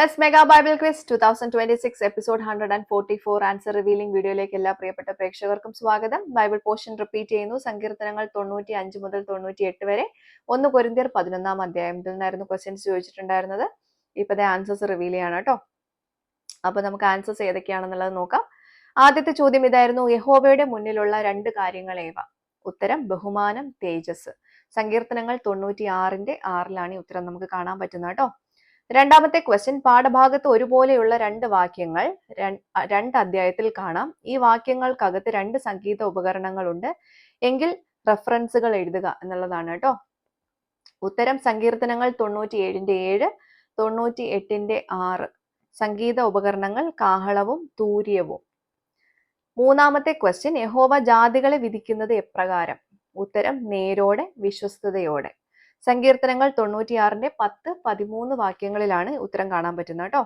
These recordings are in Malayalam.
Plus mega Bible quiz 2026 episode 144 answer revealing വീഡിയോയിലേക്ക് എല്ലാ പ്രിയപ്പെട്ട പ്രേക്ഷകർക്കും സ്വാഗതം. ബൈബിൾ പോർഷൻ റിപ്പീറ്റ് ചെയ്യുന്നു. സങ്കീർത്തനങ്ങൾ 95 മുതൽ 98 വരെ, 1 കൊരിന്ത്യർ 11 അധ്യായം. ഇതിൽ നിന്നായിരുന്നു ക്വസ്റ്റ്യൻസ് ചോദിച്ചിട്ടുണ്ടായിരുന്നത്. ഇപ്പത്തെ ആൻസേഴ്സ് റിവീൽ ചെയ്യാണ് കേട്ടോ. അപ്പൊ നമുക്ക് ആൻസേഴ്സ് ഏതൊക്കെയാണെന്നുള്ളത് നോക്കാം. ആദ്യത്തെ ചോദ്യം ഇതായിരുന്നു: യഹോവയുടെ മുന്നിലുള്ള 2 കാര്യങ്ങൾ ഏവ? ഉത്തരം ബഹുമാനം, തേജസ്. സങ്കീർത്തനങ്ങൾ 96 6 ഈ ഉത്തരം നമുക്ക് കാണാൻ പറ്റുന്ന കേട്ടോ. രണ്ടാമത്തെ ക്വസ്റ്റ്യൻ: പാഠഭാഗത്ത് ഒരുപോലെയുള്ള 2 വാക്യങ്ങൾ 2 അധ്യായത്തിൽ കാണാം. ഈ വാക്യങ്ങൾക്കകത്ത് 2 സംഗീത ഉപകരണങ്ങളുണ്ട് എങ്കിൽ റെഫറൻസുകൾ എഴുതുക എന്നുള്ളതാണ് കേട്ടോ. ഉത്തരം സങ്കീർത്തനങ്ങൾ 97 7 98 6. സംഗീത ഉപകരണങ്ങൾ കാഹളവും തൂര്യവും. മൂന്നാമത്തെ ക്വസ്റ്റ്യൻ: യഹോവ ജാതികളെ വിധിക്കുന്നത് എപ്രകാരം? ഉത്തരം നേരോടെ, വിശ്വസ്തയോടെ. സങ്കീർത്തനങ്ങൾ 96 10 13 വാക്യങ്ങളിലാണ് ഉത്തരം കാണാൻ പറ്റുന്നത് കേട്ടോ.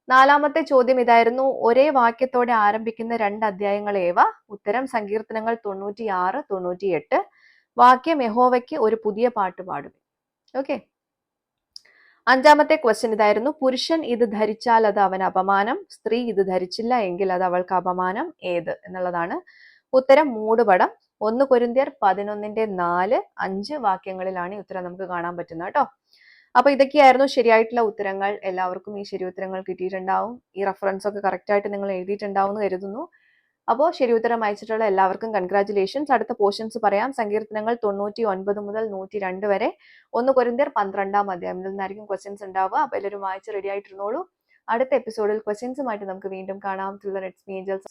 നാലാമത്തെ ചോദ്യം ഇതായിരുന്നു: ഒരേ വാക്യത്തോടെ ആരംഭിക്കുന്ന 2 അധ്യായങ്ങൾ ഏവ? ഉത്തരം സങ്കീർത്തനങ്ങൾ 96 98. വാക്യം: യഹോവയ്ക്ക് ഒരു പുതിയ പാട്ട് പാടും. ഓക്കെ. അഞ്ചാമത്തെ ക്വസ്റ്റ്യൻ ഇതായിരുന്നു: പുരുഷൻ ഇത് ധരിച്ചാൽ അത് അവന് അപമാനം, സ്ത്രീ ഇത് ധരിച്ചില്ല എങ്കിൽ അത് അവൾക്ക് അപമാനം, ഏത് എന്നുള്ളതാണ്. ഉത്തരം മൂടുപടം. 1 കൊരിന്ത്യർ 11:4 5 വാക്യങ്ങളിലാണ് ഈ ഉത്തരം നമുക്ക് കാണാൻ പറ്റുന്നത് കേട്ടോ. അപ്പൊ ഇതൊക്കെയായിരുന്നു ശരിയായിട്ടുള്ള ഉത്തരങ്ങൾ. എല്ലാവർക്കും ഈ ശരി ഉത്തരങ്ങൾ കിട്ടിയിട്ടുണ്ടാവും. ഈ റെഫറൻസ് ഒക്കെ കറക്റ്റ് ആയിട്ട് നിങ്ങൾ എഴുതിയിട്ടുണ്ടാവും എന്ന് കരുതുന്നു. അപ്പോൾ ശരി ഉത്തരം അയച്ചിട്ടുള്ള എല്ലാവർക്കും കൺഗ്രാറ്റുലേഷൻസ്. അടുത്ത പോർഷൻസ് പറയാം. സങ്കീർത്തനങ്ങൾ 99 മുതൽ 102 വരെ, 1 കൊരിന്ത്യർ 12 അധ്യായം. ഇതിൽ നിന്നായിരിക്കും ക്വസ്റ്റ്യൻസ് ഉണ്ടാവുക. അപ്പൊ എല്ലാവരും വായിച്ച് റെഡി ആയിട്ടിരുന്നോളൂ. അടുത്ത എപ്പിസോഡിൽ ക്വസ്റ്റ്യൻസുമായിട്ട് നമുക്ക് വീണ്ടും കാണാം.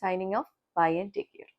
Signing off. Bye and take care.